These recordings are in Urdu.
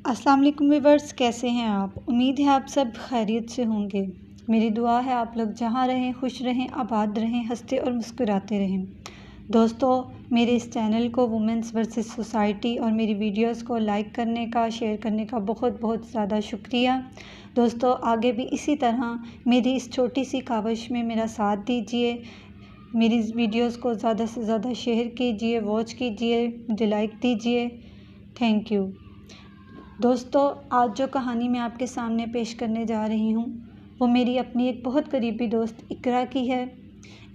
السلام علیکم ویورز، کیسے ہیں آپ؟ امید ہے آپ سب خیریت سے ہوں گے۔ میری دعا ہے آپ لوگ جہاں رہیں خوش رہیں، آباد رہیں، ہنستے اور مسکراتے رہیں۔ دوستو، میرے اس چینل کو وومنس ورسز سوسائٹی اور میری ویڈیوز کو لائک کرنے کا، شیئر کرنے کا بہت بہت زیادہ شکریہ۔ دوستو، آگے بھی اسی طرح میری اس چھوٹی سی کاوش میں میرا ساتھ دیجیے، میری ویڈیوز کو زیادہ سے زیادہ شیئر کیجیے، واچ کیجیے، مجھے لائک دیجیے۔ Thank you. دوستو، آج جو کہانی میں آپ کے سامنے پیش کرنے جا رہی ہوں وہ میری اپنی ایک بہت قریبی دوست اقرا کی ہے۔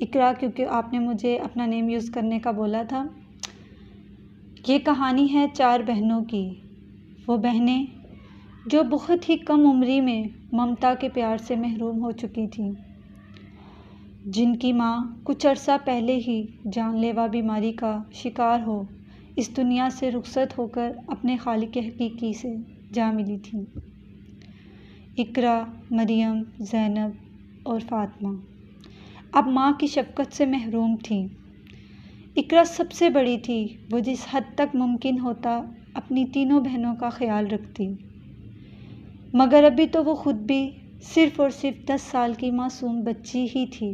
اقرا، کیونکہ آپ نے مجھے اپنا نیم یوز کرنے کا بولا تھا۔ یہ کہانی ہے 4 بہنوں کی، وہ بہنیں جو بہت ہی کم عمری میں ممتا کے پیار سے محروم ہو چکی تھیں، جن کی ماں کچھ عرصہ پہلے ہی جان لیوا بیماری کا شکار ہو اس دنیا سے رخصت ہو کر اپنے خالق حقیقی سے جا ملی تھی۔ اقرا، مریم، زینب اور فاطمہ اب ماں کی شفقت سے محروم تھیں۔ اقرا سب سے بڑی تھی، وہ جس حد تک ممکن ہوتا اپنی تینوں بہنوں کا خیال رکھتی، مگر ابھی تو وہ خود بھی صرف اور صرف 10 سال کی معصوم بچی ہی تھی۔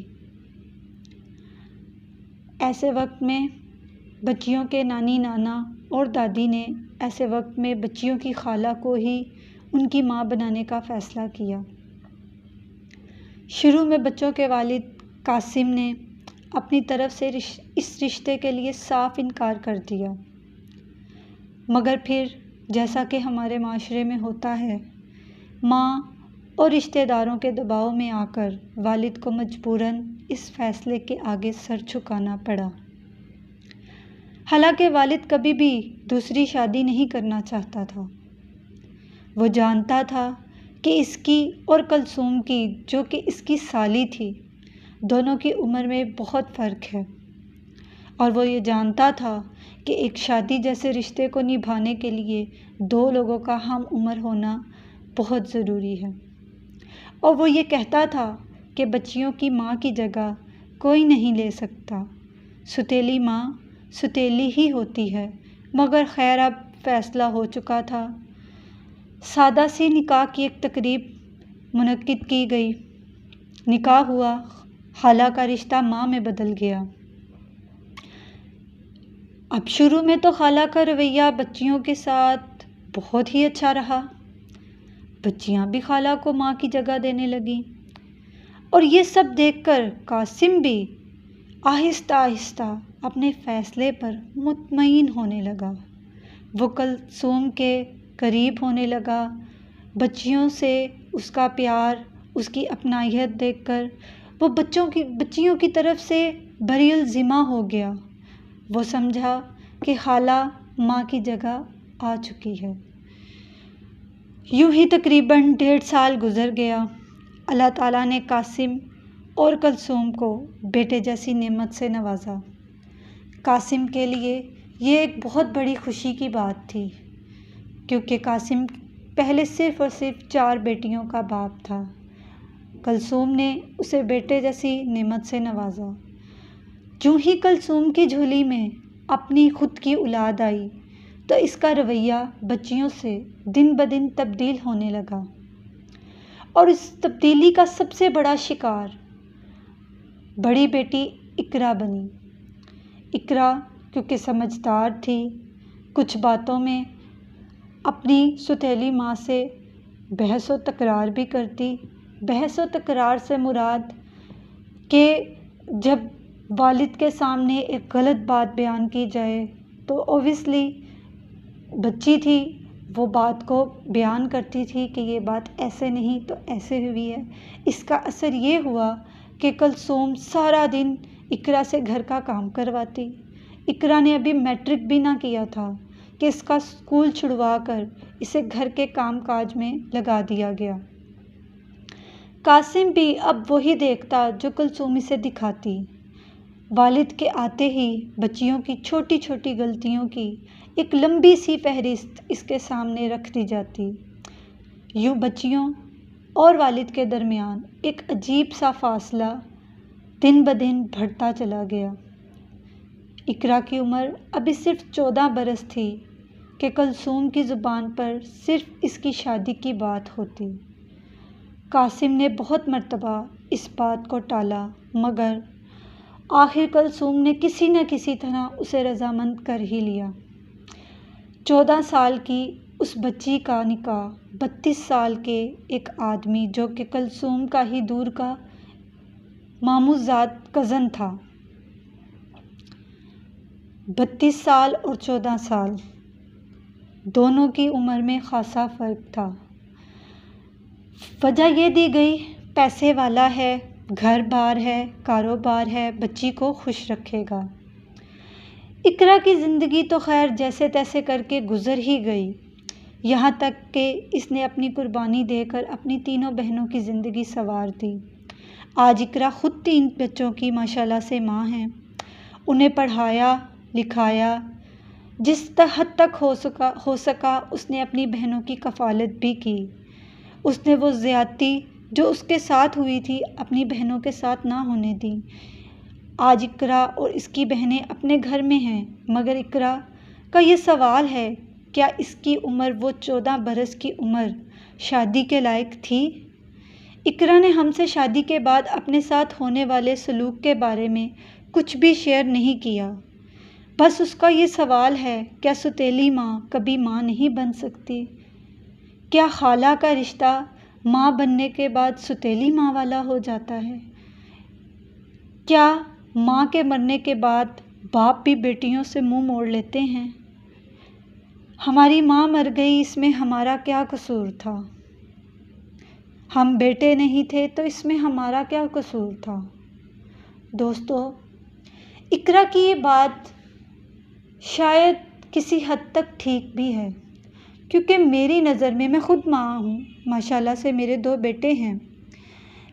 ایسے وقت میں بچیوں کے نانی نانا اور دادی نے ایسے وقت میں بچیوں کی خالہ کو ہی ان کی ماں بنانے کا فیصلہ کیا۔ شروع میں بچوں کے والد قاسم نے اپنی طرف سے اس رشتے کے لیے صاف انکار کر دیا، مگر پھر جیسا کہ ہمارے معاشرے میں ہوتا ہے، ماں اور رشتہ داروں کے دباؤ میں آ کر والد کو مجبوراً اس فیصلے کے آگے سر جھکانا پڑا۔ حالانکہ والد کبھی بھی دوسری شادی نہیں کرنا چاہتا تھا۔ وہ جانتا تھا کہ اس کی اور کلثوم کی، جو کہ اس کی سالی تھی، دونوں کی عمر میں بہت فرق ہے، اور وہ یہ جانتا تھا کہ ایک شادی جیسے رشتے کو نبھانے کے لیے 2 لوگوں کا ہم عمر ہونا بہت ضروری ہے، اور وہ یہ کہتا تھا کہ بچیوں کی ماں کی جگہ کوئی نہیں لے سکتا، ستیلی ماں ستیلی ہی ہوتی ہے۔ مگر خیر، اب فیصلہ ہو چکا تھا۔ سادہ سی نکاح کی ایک تقریب منعقد کی گئی، نکاح ہوا، خالہ کا رشتہ ماں میں بدل گیا۔ اب شروع میں تو خالہ کا رویہ بچیوں کے ساتھ بہت ہی اچھا رہا، بچیاں بھی خالہ کو ماں کی جگہ دینے لگیں، اور یہ سب دیکھ کر قاسم بھی آہستہ آہستہ اپنے فیصلے پر مطمئن ہونے لگا۔ وہ کلثوم کے قریب ہونے لگا، بچیوں سے اس کا پیار، اس کی اپنائیت دیکھ کر وہ بچیوں کی طرف سے بری الذمہ ہو گیا۔ وہ سمجھا کہ خالہ ماں کی جگہ آ چکی ہے۔ یوں ہی تقریباً 1.5 سال گزر گیا۔ اللہ تعالیٰ نے قاسم اور کلثوم کو بیٹے جیسی نعمت سے نوازا۔ قاسم کے لیے یہ ایک بہت بڑی خوشی کی بات تھی، کیونکہ قاسم پہلے صرف اور صرف 4 بیٹیوں کا باپ تھا۔ کلثوم نے اسے بیٹے جیسی نعمت سے نوازا۔ جو ہی کلثوم کی جھولی میں اپنی خود کی اولاد آئی تو اس کا رویہ بچیوں سے دن بدن تبدیل ہونے لگا، اور اس تبدیلی کا سب سے بڑا شکار بڑی بیٹی اقرا بنی۔ اقرا کیونکہ سمجھدار تھی، کچھ باتوں میں اپنی ستیلی ماں سے بحث و تکرار بھی کرتی۔ بحث و تکرار سے مراد کہ جب والد کے سامنے ایک غلط بات بیان کی جائے تو اوبویسلی بچی تھی، وہ بات کو بیان کرتی تھی کہ یہ بات ایسے نہیں تو ایسے ہوئی ہے۔ اس کا اثر یہ ہوا کہ کلثوم سارا دن اقرا سے گھر کا کام کرواتی۔ اقرا نے ابھی میٹرک بھی نہ کیا تھا کہ اس کا اسکول چھڑوا کر اسے گھر کے کام کاج میں لگا دیا گیا۔ قاسم بھی اب وہی دیکھتا جو کلثوم اسے دکھاتی۔ والد کے آتے ہی بچیوں کی چھوٹی چھوٹی غلطیوں کی ایک لمبی سی فہرست اس کے سامنے رکھ دی جاتی۔ یوں بچیوں اور والد کے درمیان ایک عجیب سا فاصلہ دن بدن بڑھتا چلا گیا۔ اقرا کی عمر ابھی صرف 14 برس تھی، کہ کلثوم کی زبان پر صرف اس کی شادی کی بات ہوتی۔ قاسم نے بہت مرتبہ اس بات کو ٹالا، مگر آخر کلثوم نے کسی نہ کسی طرح اسے رضامند کر ہی لیا۔ 14 سال کی اس بچی کا نکاح 32 سال کے ایک آدمی جو کہ کلثوم کا ہی دور کا ماموزاد کزن تھا۔ 32 سال اور 14 سال دونوں کی عمر میں خاصا فرق تھا۔ وجہ یہ دی گئی، پیسے والا ہے، گھر بار ہے، کاروبار ہے، بچی کو خوش رکھے گا۔ اقرا کی زندگی تو خیر جیسے تیسے کر کے گزر ہی گئی، یہاں تک کہ اس نے اپنی قربانی دے کر اپنی تینوں بہنوں کی زندگی سنوار دی۔ آج اقرا خود 3 بچوں کی ماشاءاللہ سے ماں ہیں، انہیں پڑھایا لکھایا، جس حد تک ہو سکا اس نے اپنی بہنوں کی کفالت بھی کی۔ اس نے وہ زیادتی جو اس کے ساتھ ہوئی تھی اپنی بہنوں کے ساتھ نہ ہونے دی۔ آج اقرا اور اس کی بہنیں اپنے گھر میں ہیں، مگر اقرا کا یہ سوال ہے، کیا اس کی عمر وہ 14 برس کی عمر شادی کے لائق تھی؟ اقرا نے ہم سے شادی کے بعد اپنے ساتھ ہونے والے سلوک کے بارے میں کچھ بھی شیئر نہیں کیا۔ بس اس کا یہ سوال ہے، کیا سوتیلی ماں کبھی ماں نہیں بن سکتی؟ کیا خالہ کا رشتہ ماں بننے کے بعد سوتیلی ماں والا ہو جاتا ہے؟ کیا ماں کے مرنے کے بعد باپ بھی بیٹیوں سے منہ موڑ لیتے ہیں؟ ہماری ماں مر گئی، اس میں ہمارا کیا قصور تھا؟ ہم بیٹے نہیں تھے تو اس میں ہمارا کیا قصور تھا؟ دوستو، اقرا کی یہ بات شاید کسی حد تک ٹھیک بھی ہے، کیونکہ میری نظر میں خود ماں ہوں، ماشاءاللہ سے میرے 2 بیٹے ہیں۔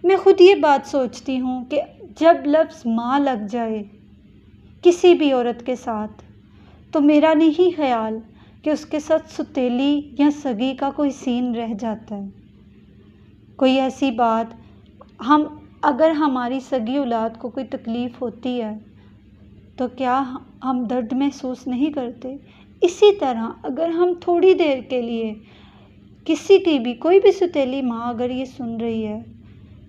میں خود یہ بات سوچتی ہوں کہ جب لفظ ماں لگ جائے کسی بھی عورت کے ساتھ تو میرا نہیں خیال کہ اس کے ساتھ سوتیلی یا سگی کا کوئی سین رہ جاتا ہے۔ کوئی ایسی بات اگر ہماری سگی اولاد کو کوئی تکلیف ہوتی ہے تو کیا ہم درد محسوس نہیں کرتے؟ اسی طرح اگر ہم تھوڑی دیر کے لیے کسی کی بھی کوئی بھی سوتیلی ماں اگر یہ سن رہی ہے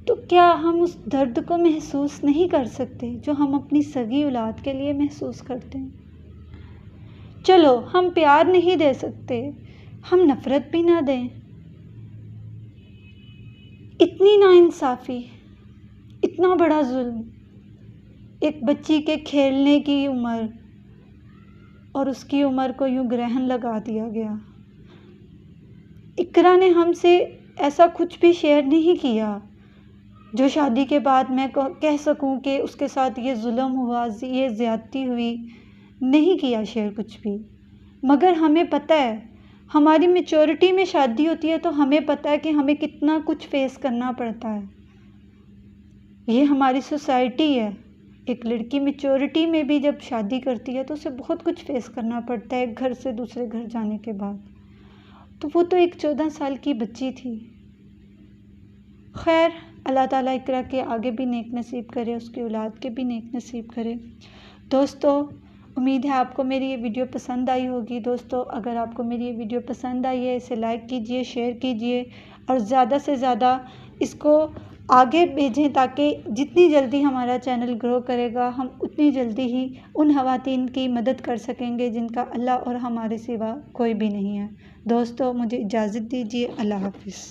تو کیا ہم اس درد کو محسوس نہیں کر سکتے جو ہم اپنی سگی اولاد کے لیے محسوس کرتے ہیں؟ چلو ہم پیار نہیں دے سکتے، ہم نفرت بھی نہ دیں۔ اتنی ناانصافی، اتنا بڑا ظلم، ایک بچی کے کھیلنے کی عمر اور اس کی عمر کو یوں گرہن لگا دیا گیا۔ اقرا نے ہم سے ایسا کچھ بھی شیئر نہیں کیا جو شادی کے بعد میں کہہ سکوں کہ اس کے ساتھ یہ ظلم ہوا، یہ زیادتی ہوئی، نہیں کیا شیئر کچھ بھی۔ مگر ہمیں پتہ ہے، ہماری میچورٹی میں شادی ہوتی ہے تو ہمیں پتہ ہے کہ ہمیں کتنا کچھ فیس کرنا پڑتا ہے۔ یہ ہماری سوسائٹی ہے، ایک لڑکی میچورٹی میں بھی جب شادی کرتی ہے تو اسے بہت کچھ فیس کرنا پڑتا ہے ایک گھر سے دوسرے گھر جانے کے بعد۔ تو وہ تو ایک 14 سال کی بچی تھی۔ خیر، اللہ تعالیٰ اقرا کے آگے بھی نیک نصیب کرے، اس کی اولاد کے بھی نیک نصیب کرے۔ دوستو، امید ہے آپ کو میری یہ ویڈیو پسند آئی ہوگی۔ دوستو، اگر آپ کو میری یہ ویڈیو پسند آئی ہے اسے لائک کیجئے، شیئر کیجئے اور زیادہ سے زیادہ اس کو آگے بھیجیں تاکہ جتنی جلدی ہمارا چینل گرو کرے گا ہم اتنی جلدی ہی ان خواتین کی مدد کر سکیں گے جن کا اللہ اور ہمارے سوا کوئی بھی نہیں ہے۔ دوستو، مجھے اجازت دیجیے، اللہ حافظ۔